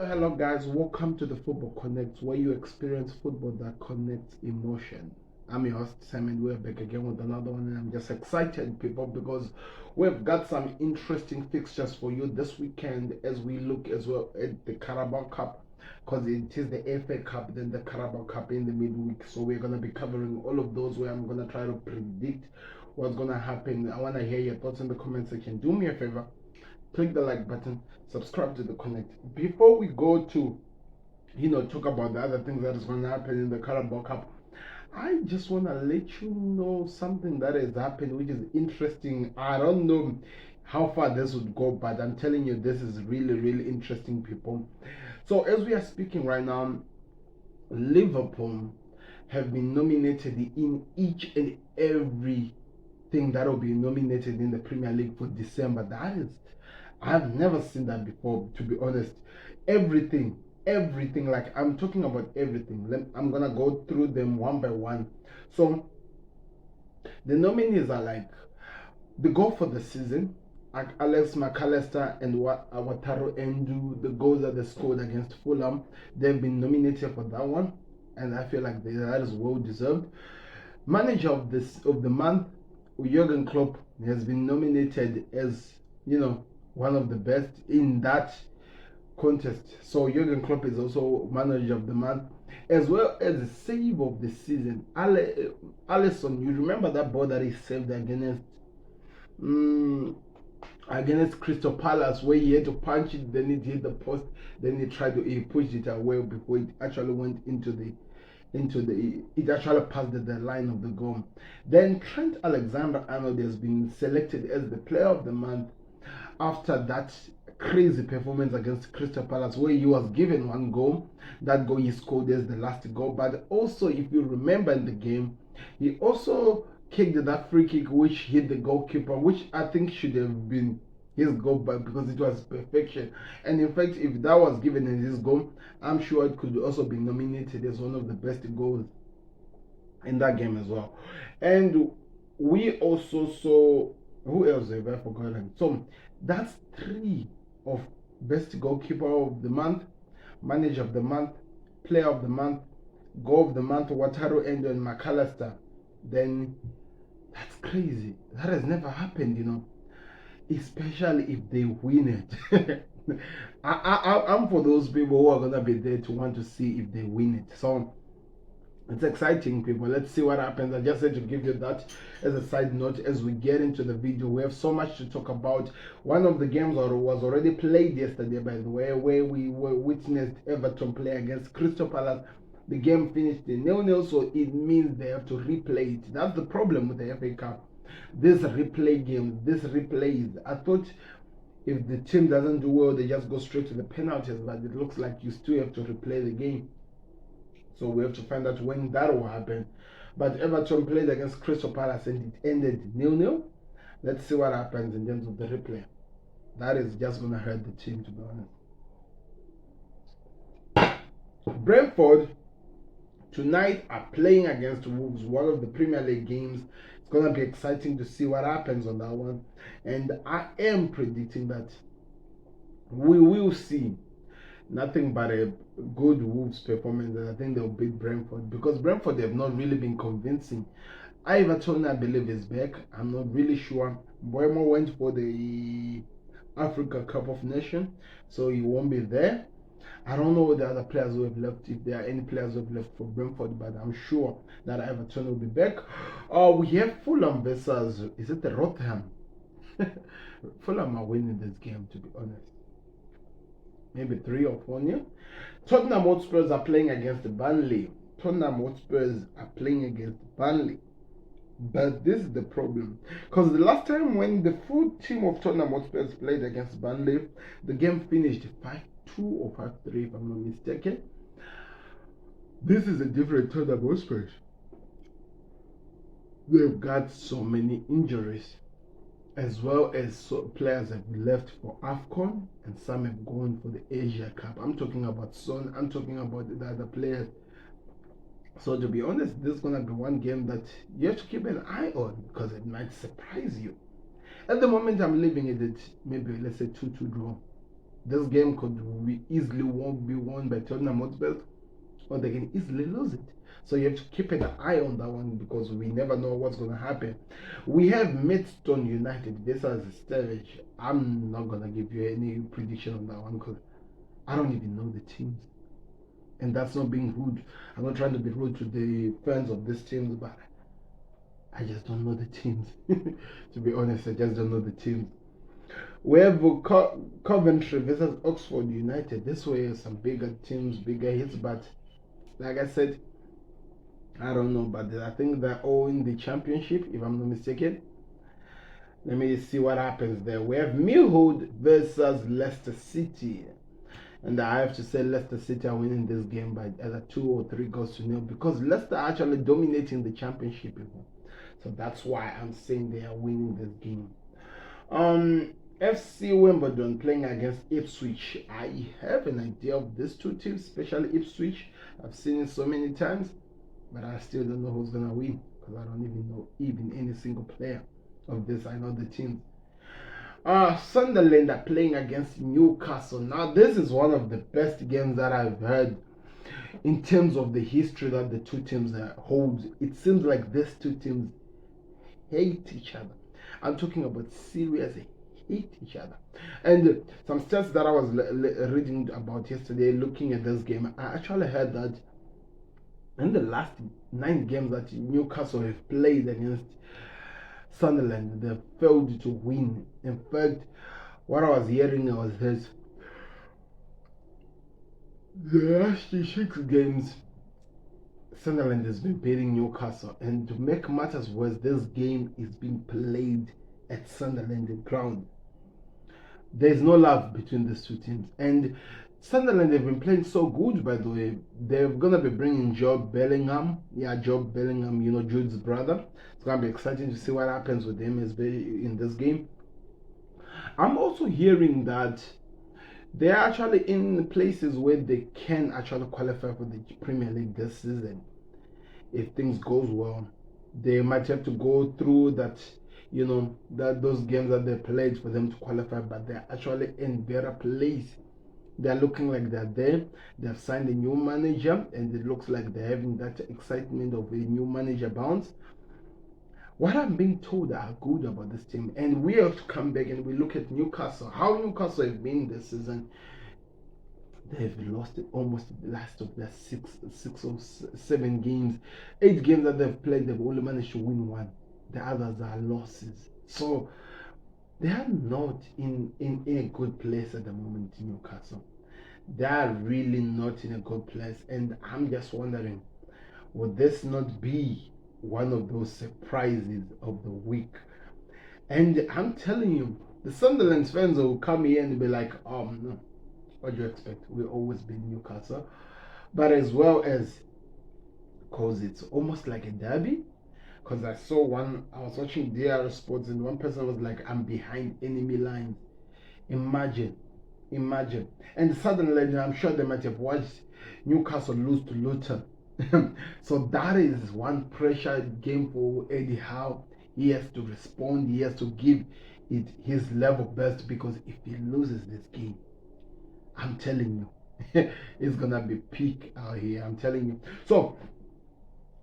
Hello guys, welcome to the Football Connect, where you experience football that connects emotion. I'm your host Simon. We're back again with another one, and I'm just excited, people, because we've got some interesting fixtures for you this weekend as we look as well at the Carabao Cup, because it is the FA Cup, then the Carabao Cup in the midweek. So we're gonna be covering all of those, where I'm gonna try to predict what's gonna happen. I wanna hear your thoughts in the comment section. Do me a favor, click the like button, subscribe to the Connect. Before we go to talk about the other things that is going to happen in the Carabao Cup, I just want to let you know something that has happened, which is interesting. I don't know how far this would go, but I'm telling you, this is really, really interesting, people. So, as we are speaking right now, Liverpool have been nominated in each and every thing that will be nominated in the Premier League for December. That is, I've never seen that before, to be honest. Everything, like I'm talking about everything. I'm gonna go through them one by one. So the nominees are like the goal for the season, Alex McAllister and Wataru Endu, the goals that they scored against Fulham. They've been nominated for that one, and I feel like that is well deserved. Manager of the month, Jurgen Klopp, has been nominated as one of the best in that contest. So Jurgen Klopp is also manager of the month, as well as the save of the season. Alisson, you remember that ball that he saved um, against Crystal Palace, where he had to punch it, then it hit the post, then he pushed it away before it actually went it actually passed the line of the goal. Then Trent Alexander-Arnold has been selected as the player of the month after that crazy performance against Crystal Palace, where he was given one goal. That goal he scored as the last goal. But also, if you remember in the game, he also kicked that free kick which hit the goalkeeper, which I think should have been his goal, but because it was perfection. And in fact, if that was given as his goal, I'm sure it could also be nominated as one of the best goals in that game as well. And we also saw, who else have I forgotten? So that's three of best goalkeeper of the month, manager of the month, player of the month, goal of the month, Wataru Endo and McAllister. Then that's crazy. That has never happened, especially if they win it. I'm for those people who are gonna be there to want to see if they win it. So it's exciting, people. Let's see what happens. I just had to give you that as a side note as we get into the video. We have so much to talk about. One of the games was already played yesterday, by the way, where we witnessed Everton play against Crystal Palace. The game finished in 0-0, so it means they have to replay it. That's the problem with the FA Cup. This replay game, this replays. I thought if the team doesn't do well, they just go straight to the penalties, but it looks like you still have to replay the game. So we have to find out when that will happen. But Everton played against Crystal Palace and it ended 0-0. Let's see what happens in terms of the replay. That is just going to hurt the team, to be honest. Brentford tonight are playing against Wolves, one of the Premier League games. It's going to be exciting to see what happens on that one. And I am predicting that we will see nothing but a good Wolves performance, and I think they'll beat Brentford, because Brentford have not really been convincing. Everton, I believe, is back. I'm not really sure. Boemo went for the Africa Cup of Nations, so he won't be there. I don't know the other players who have left, if there are any players who have left for Brentford, but I'm sure that Everton will be back. We have Fulham versus, is it the Rotherham? Fulham are winning this game, to be honest. Maybe 3 or 4-0. Tottenham Hotspurs are playing against Burnley. Tottenham Hotspurs are playing against Burnley. But this is the problem. Because the last time when the full team of Tottenham Hotspurs played against Burnley, the game finished 5-2 or 5-3, if I'm not mistaken. This is a different Tottenham Hotspurs. They've got so many injuries, as well as players have left for AFCON and some have gone for the Asia Cup. I'm talking about Son, I'm talking about the other players. So to be honest, this is going to be one game that you have to keep an eye on, because it might surprise you. At the moment, I'm leaving it at maybe, let's say, 2-2 draw. This game could easily be won by Tottenham Hotspur, or they can easily lose it. So you have to keep an eye on that one because we never know what's going to happen. We have Maidstone United versus Sturridge. I'm not going to give you any prediction on that one because I don't even know the teams. And that's not being rude. I'm not trying to be rude to the fans of these teams, but I just don't know the teams. To be honest, I just don't know the teams. We have Coventry versus Oxford United. This way, some bigger teams, bigger hits, but like I said, I don't know, but I think they're all in the championship, if I'm not mistaken. Let me see what happens there. We have Millwall versus Leicester City. And I have to say Leicester City are winning this game by either 2 or 3 goals to nil because Leicester are actually dominating the championship. So that's why I'm saying they are winning this game. FC Wimbledon playing against Ipswich. I have an idea of these two teams, especially Ipswich. I've seen it so many times, but I still don't know who's gonna win because I don't even know any single player of this. I know the teams. Sunderland are playing against Newcastle. Now this is one of the best games that I've heard in terms of the history that the two teams hold. It seems like these two teams hate each other. I'm talking about serious hate each other. And some stats that I was reading about yesterday, looking at this game, I actually heard that in the last 9 games that Newcastle have played against Sunderland, they failed to win. In fact, what I was hearing was this: the last 6 games, Sunderland has been beating Newcastle, and to make matters worse, this game is being played at Sunderland ground. There's no love between these two teams, and Sunderland have been playing so good. By the way, they're gonna be bringing Job Bellingham. Yeah, Job Bellingham, you know, Jude's brother. It's gonna be exciting to see what happens with him in this game. I'm also hearing that they're actually in places where they can actually qualify for the Premier League this season. If things goes well, they might have to go through that, you know, that those games that they played for them to qualify, but they're actually in better place. They're looking like they're there. They've signed a new manager, and it looks like they're having that excitement of a new manager bounce. What I'm being told are good about this team, and we have to come back and we look at Newcastle. How Newcastle have been this season. They've lost almost the last of their 6 or 7 games. 8 games that they've played, they've only managed to win 1. The others are losses. So they are not in a good place at the moment in Newcastle. They are really not in a good place. And I'm just wondering, would this not be one of those surprises of the week? And I'm telling you, the Sunderland fans will come here and be like, oh no, what do you expect? We've always been Newcastle. But as well as, because it's almost like a derby. Because I was watching DR Sports, and one person was like, I'm behind enemy lines. Imagine. And suddenly, I'm sure they might have watched Newcastle lose to Luton. So that is one pressure game for Eddie Howe. He has to respond, he has to give it his level best, because if he loses this game, I'm telling you, it's gonna be peak out here. I'm telling you. So,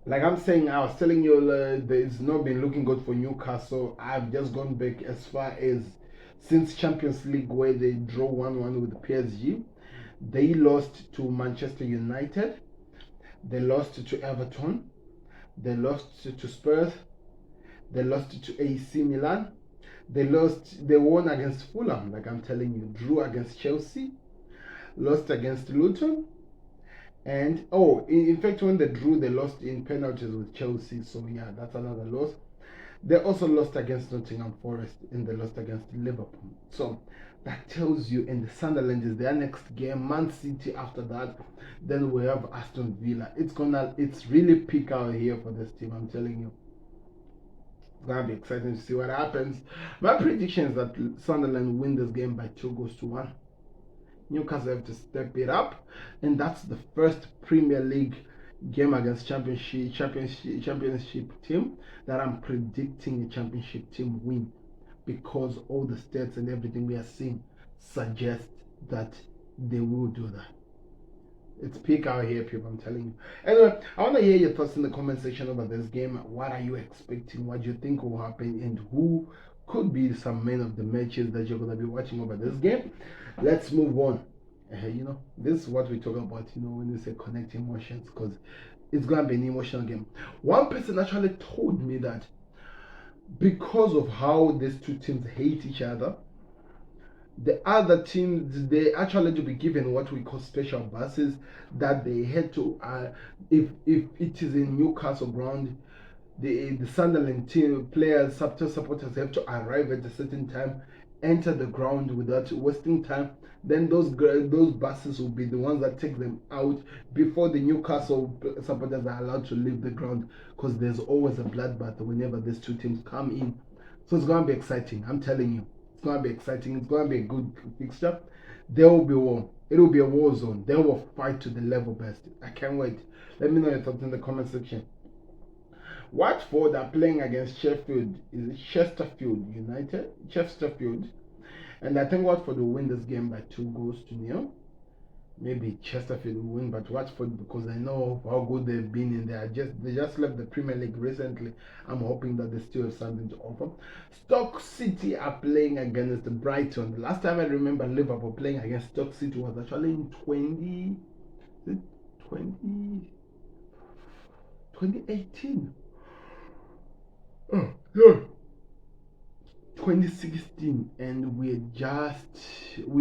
like I'm saying, I was telling you, it's not been looking good for Newcastle. I've just gone back as far as since Champions League, where they draw 1-1 with PSG. They lost to Manchester United. They lost to Everton. They lost to Spurs. They lost to AC Milan. They won against Fulham, like I'm telling you. Drew against Chelsea. Lost against Luton. And, in fact, when they drew, they lost in penalties with Chelsea. So, yeah, that's another loss. They also lost against Nottingham Forest, and they lost against Liverpool. So, that tells you, and the Sunderland is their next game. Man City after that. Then we have Aston Villa. It's really peak out here for this team, I'm telling you. It's going to be exciting to see what happens. My prediction is that Sunderland win this game by 2-1. Newcastle have to step it up, and that's the first Premier League game against championship team that I'm predicting a championship team win, because all the stats and everything we are seeing suggest that they will do that. It's peak out here, people, I'm telling you. Anyway, I want to hear your thoughts in the comment section about this game. What are you expecting? What do you think will happen? And who could be some men of the matches that you're going to be watching over this game? Let's move on. This is what we talk about, when you say connect emotions, because it's going to be an emotional game. One person actually told me that because of how these two teams hate each other, the other teams, they actually to be given what we call special buses that they had to if it is in Newcastle ground, the Sunderland team players, supporters have to arrive at a certain time, enter the ground without wasting time. Then those buses will be the ones that take them out before the Newcastle supporters are allowed to leave the ground, because there's always a bloodbath whenever these two teams come in. So it's going to be exciting, I'm telling you. It's going to be exciting. It's going to be a good fixture. There will be war. It will be a war zone. They will fight to the level best. I can't wait. Let me know your thoughts in the comment section. Watford are playing against Sheffield. Is it Chesterfield United? Chesterfield. And I think Watford will win this game by 2-0. Maybe Chesterfield will win, but Watford, because I know how good they've been in there. They just left the Premier League recently. I'm hoping that they still have something to offer. Stoke City are playing against Brighton. The last time I remember Liverpool playing against Stoke City was actually in 2018. Oh, yeah. 2016, and we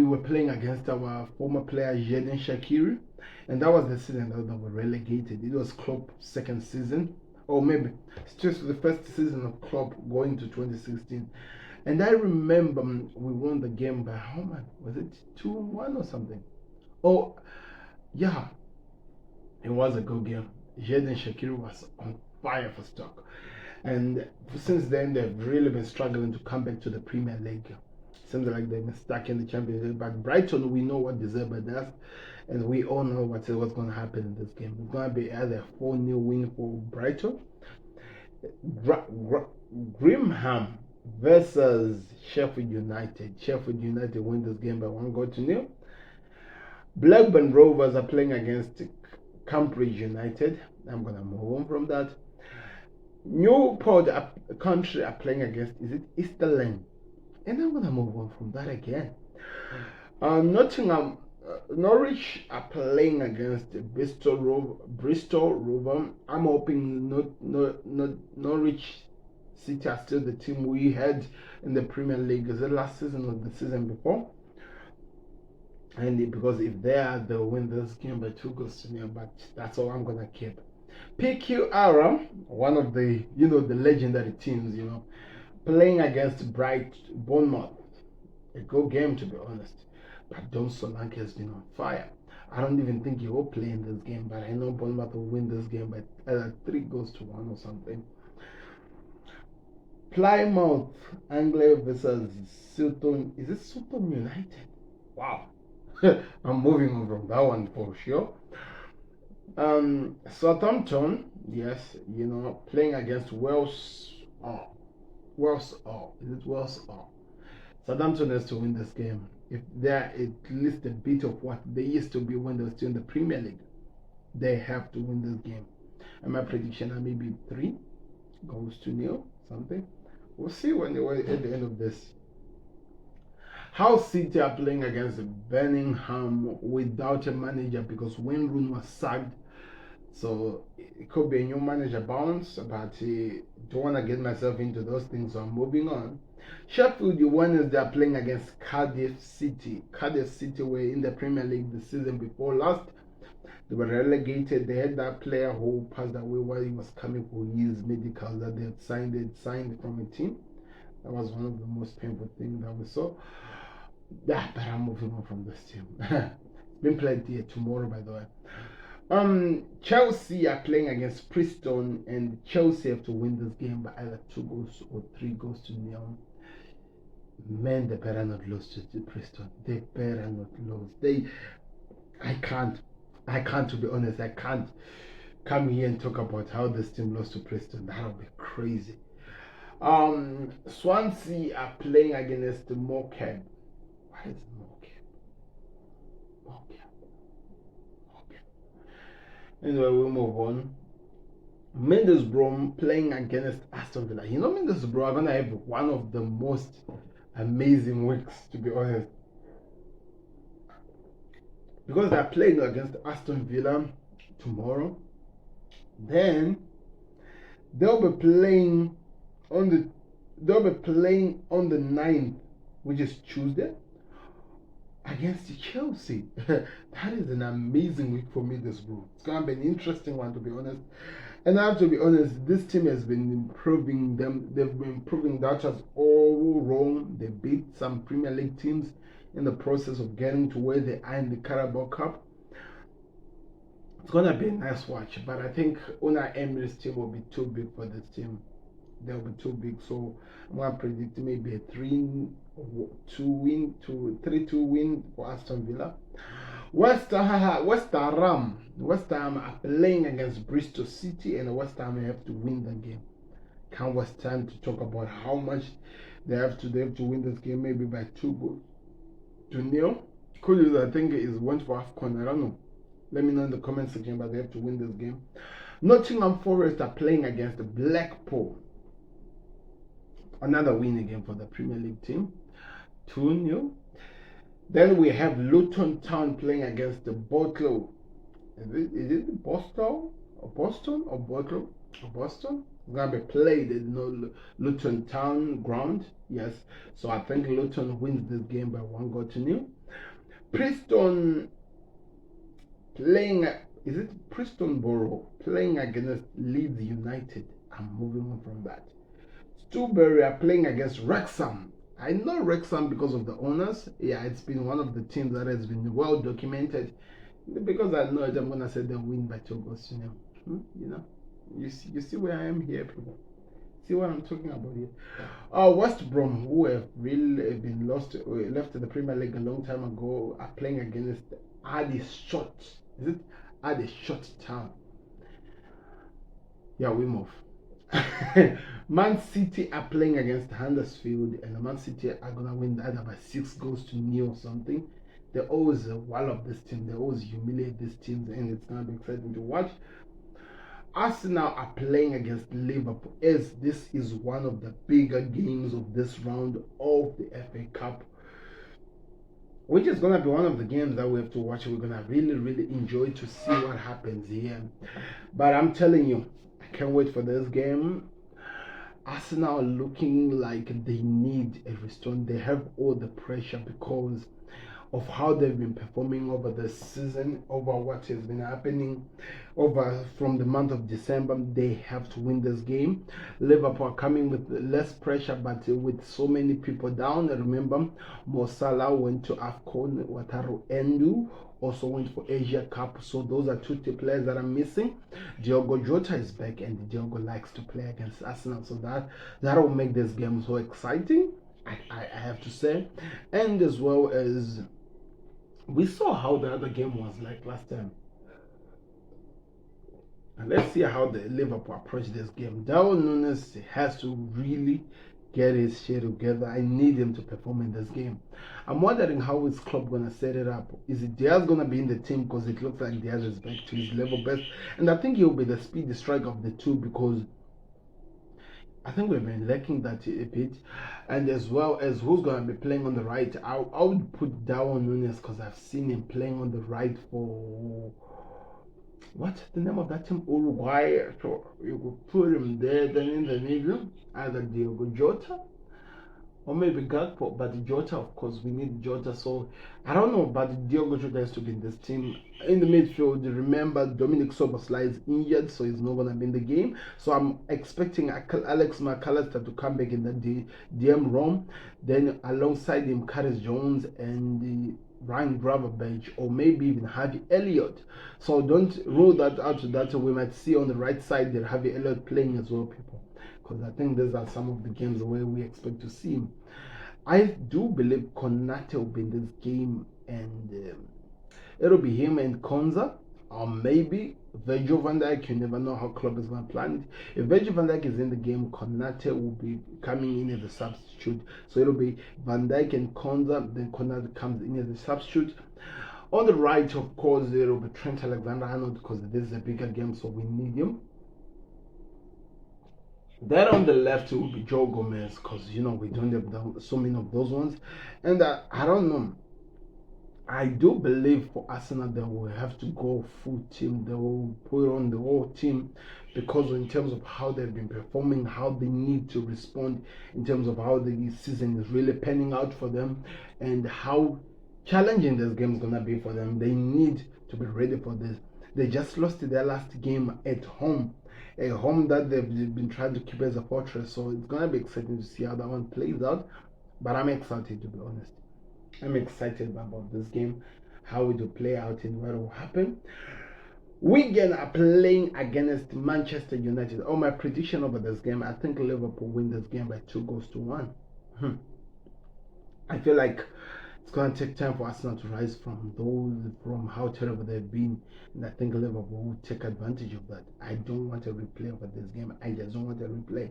were playing against our former player Xherdan Shaqiri, and that was the season that we were relegated. It was Klopp's second season, or maybe just the first season of Klopp going to 2016. And I remember we won the game by how much? Was it 2-1 or something? Oh, yeah, it was a good game. Xherdan Shaqiri was on fire for Stoke. And since then, they've really been struggling to come back to the Premier League. Seems like they've been stuck in the Championship. But Brighton, we know what De Zerbi does, and we all know what's going to happen in this game. It's going to be either a 4-0 win for Brighton. Grimham versus Sheffield United. Sheffield United win this game by 1-0. Blackburn Rovers are playing against Cambridge United. I'm going to move on from that. Newport Country are playing against, is it Easterland? And I'm going to move on from that again. Norwich are playing against Bristol Rover. I'm hoping Norwich City are still the team we had in the Premier League. Is it last season or the season before? And because if they are, they'll win this game by 2-0. But that's all I'm going to keep. PQR, one of the the legendary teams, playing against Bournemouth. A good game, to be honest. But Don Solanke has been on fire. I don't even think he will play in this game, but I know Bournemouth will win this game by 3-1 or something. Plymouth Anglia versus Sutton. Is it Sutton United? Wow. I'm moving on from that one for sure. Southampton, yes, playing against Wales. Is it Wales? Southampton has to win this game. If they're at least a bit of what they used to be when they were still in the Premier League, they have to win this game. And my prediction are maybe 3-0, something. We'll see when they were at the end of this. Hull City are playing against Birmingham without a manager because Wayne Rooney was sacked. So it could be a new manager bounce, but I don't want to get myself into those things, so I'm moving on. Sheffield Wednesday are playing against Cardiff City. Cardiff City were in the Premier League the season before last. They were relegated. They had that player who passed away while he was coming for his medical that they had signed from a team. That was one of the most painful things that we saw. Yeah, but I'm moving on from this team. It's been played here tomorrow, by the way. Chelsea are playing against Preston, and Chelsea have to win this game by either 2 or 3-0. Man, they better not lose to Preston. They better not lose. I can't, to be honest, I can't come here and talk about how this team lost to Preston. That would be crazy. Swansea are playing against Morecambe. What is Morecambe? Anyway, we move on. Middlesbrough playing against Aston Villa. You know, Middlesbrough are gonna have one of the most amazing weeks, to be honest, because they're playing against Aston Villa tomorrow. Then they'll be playing on the 9th, which is Tuesday, against Chelsea. That is an amazing week for Middlesbrough. It's gonna be an interesting one, to be honest. And I have to be honest, this team has been improving them. They've been proving that was all wrong. They beat some Premier League teams in the process of getting to where they are in the Carabao Cup. It's gonna be a nice watch, but I think Unai Emery's team will be too big for this team. They'll be too big, so I'm gonna predict maybe a 3-2 win for Aston Villa. West Ham are playing against Bristol City, and West Ham have to win the game. Can't waste time to talk about how much they have to win this game, maybe by 2-0. Cool, I think is went for AFCON. I don't know. Let me know in the comment section, but they have to win this game. Nottingham Forest are playing against Blackpool. Another win again for the Premier League team. 2-0. Then we have Luton Town playing against the Bottle. Is it Boston or Boston or Bottle or Boston? It's gonna be played in Luton Town ground. Yes. So I think Luton wins this game by 1-0. Preston playing, is it Preston Borough playing against Leeds United? I'm moving on from that. Stewbury are playing against Wrexham. I know Wrexham because of the owners. Yeah, it's been one of the teams that has been well documented. Because I know it, I'm gonna say they'll win by 2-0. You know, you see where I am here, people. See what I'm talking about here. West Brom, who have really been left the Premier League a long time ago, are playing against Aldershot. Is it Aldershot Town? Yeah, we move. Man City are playing against Huddersfield, and Man City are gonna win either by 6-0 or something. They always wallop this team. They always humiliate these teams, and it's gonna be exciting to watch. Arsenal are playing against Liverpool, as this is one of the bigger games of this round of the FA Cup, which is gonna be one of the games that we have to watch. We're gonna really enjoy to see what happens here. But I'm telling you, I can't wait for this game. Arsenal looking like they need a restore. They have all the pressure because of how they've been performing over the season, over what has been happening over from the month of December. They have to win this game. Liverpool are coming with less pressure, but with so many people down. Remember, Mo Salah went to AFCON, Wataru Endo also went for Asia Cup, so those are two players that are missing. Diogo Jota is back, and Diogo likes to play against Arsenal, so that will make this game so exciting, I have to say. And as well as we saw how the other game was like last time. And let's see how the Liverpool approach this game. Darwin Núñez has to really get his shit together. I need him to perform in this game. I'm wondering how is Klopp gonna set it up. Is it Diaz gonna be in the team, because it looks like Diaz is back to his level best, and I think he'll be the speedy striker of the two, because I think we've been lacking that a bit. And as well as who's going to be playing on the right, I would put Darwin Núñez, because I've seen him playing on the right for, what's the name of that team? Uruguay. So you could put him there. Then in the middle, either Diogo Jota or maybe Gakpo, but Jota, of course, we need Jota. So I don't know, but Diogo Jota has to be in this team. In the midfield, remember Dominic Szoboszlai is injured, so he's not going to be in the game. So I'm expecting Alex McAllister to come back in the DM room. Then alongside him, Curtis Jones and Ryan Gravenberch, or maybe even Harvey Elliott. So don't rule that out, that we might see on the right side there Harvey Elliott playing as well, people, because I think these are some of the games where we expect to see him. I do believe Konate will be in this game, and it'll be him and Konza, or maybe Virgil van Dijk. You never know how Klopp is going to plan it. If Virgil van Dijk is in the game, Konate will be coming in as a substitute. So it'll be Van Dijk and Konza, then Konate comes in as a substitute. On the right, of course, there will be Trent Alexander-Arnold because this is a bigger game, so we need him. Then on the left it will be Joe Gomez because we don't have so many of those ones, and I don't know. I do believe for Arsenal they will have to go full team. They will put on the whole team because in terms of how they've been performing, how they need to respond, in terms of how the season is really panning out for them, and how challenging this game is gonna be for them. They need to be ready for this. They just lost their last game at home, a home that they've been trying to keep as a fortress. So it's gonna be exciting to see how that one plays out. But I'm excited, to be honest. I'm excited about this game, how it will play out and what will happen. Wigan are playing against Manchester United. Oh, my prediction over this game, I think Liverpool win this game by 2-1. I feel like it's going to take time for Arsenal to rise from how terrible they've been, and I think Liverpool will take advantage of that. I don't want a replay of this game. I just don't want a replay.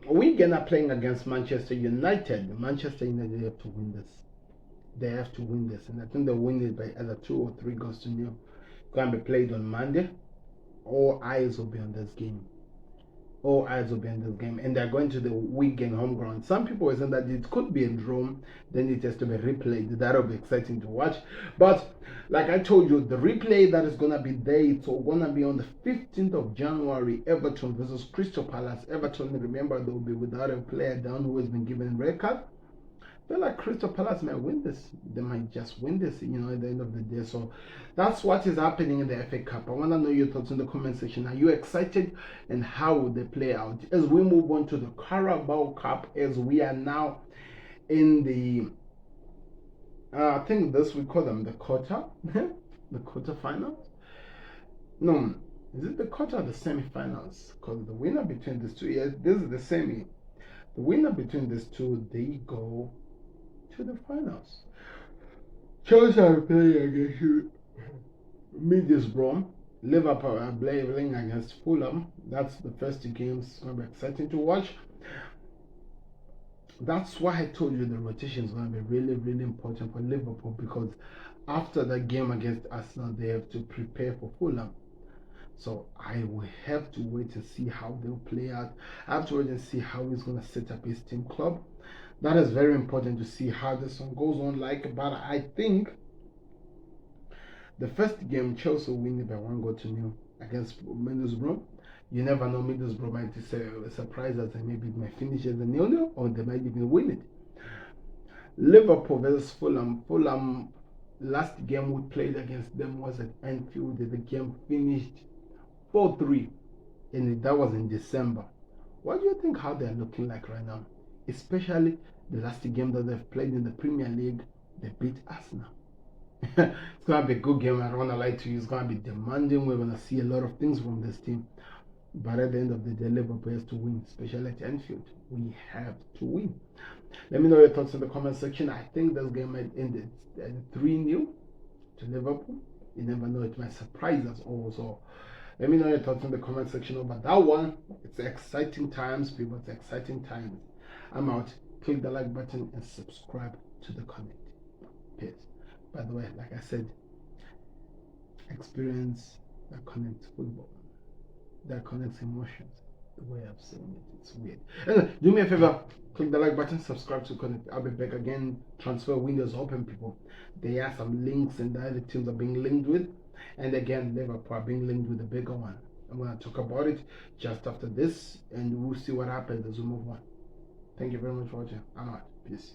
Wigan are playing against Manchester United. Manchester United have to win this. They have to win this, and I think they'll win it by either 2 or 3 goals to nil. Going to be played on Monday. All eyes will be on this game. All eyes will be on this game, and they're going to the Wigan home ground. Some people are saying that it could be a draw, then it has to be replayed. That'll be exciting to watch. But like I told you, the replay that is gonna be there, it's gonna be on the 15th of January. Everton versus Crystal Palace. Everton, remember, they will be without a player down who has been given red card. I feel like Crystal Palace might win this. They might just win this, at the end of the day. So that's what is happening in the FA Cup. I want to know your thoughts in the comment section. Are you excited, and how will they play out? As we move on to the Carabao Cup, as we are now in the, I think this we call them the quarter, the quarterfinals. No, is it the quarter or the semi-finals? Because the winner between these two, yes, this is the semi. The winner between these two, they go to the finals. Chelsea are playing against Middlesbrough. Liverpool are playing against Fulham. That's the first games. It's going to be exciting to watch. That's why I told you the rotation is going to be really, really important for Liverpool, because after the game against Arsenal, they have to prepare for Fulham. So I will have to wait and see how they'll play out. I have to wait and see how he's going to set up his team club. That is very important to see how this one goes on. But I think the first game, Chelsea will win it by 1-0 against Middlesbrough. You never know, Middlesbrough might surprise us, and maybe it might finish as a 0-0, or they might even win it. Liverpool versus Fulham. Fulham, last game we played against them was at Anfield. The game finished 4-3, and that was in December. What do you think how they're looking like right now? Especially the last game that they've played in the Premier League, they beat Arsenal. It's going to be a good game. I don't want to lie to you. It's going to be demanding. We're going to see a lot of things from this team. But at the end of the day, Liverpool has to win, especially at Anfield. We have to win. Let me know your thoughts in the comment section. I think this game might end at 3-0 to Liverpool. You never know. It might surprise us all. So let me know your thoughts in the comment section about that one. It's exciting times, people. It's exciting times. I'm out. Click the like button and subscribe to the comment. Peace. By the way, like I said, experience that connects football, that connects emotions. The way I'm saying it, it's weird. Anyway, do me a favor, click the like button, subscribe to Connect. I'll be back again. Transfer windows open, people. There are some links, and the other teams are being linked with. And again, Liverpool are being linked with the bigger one. I'm going to talk about it just after this, and we'll see what happens as we move on. Thank you very much for watching. I'm out. Peace.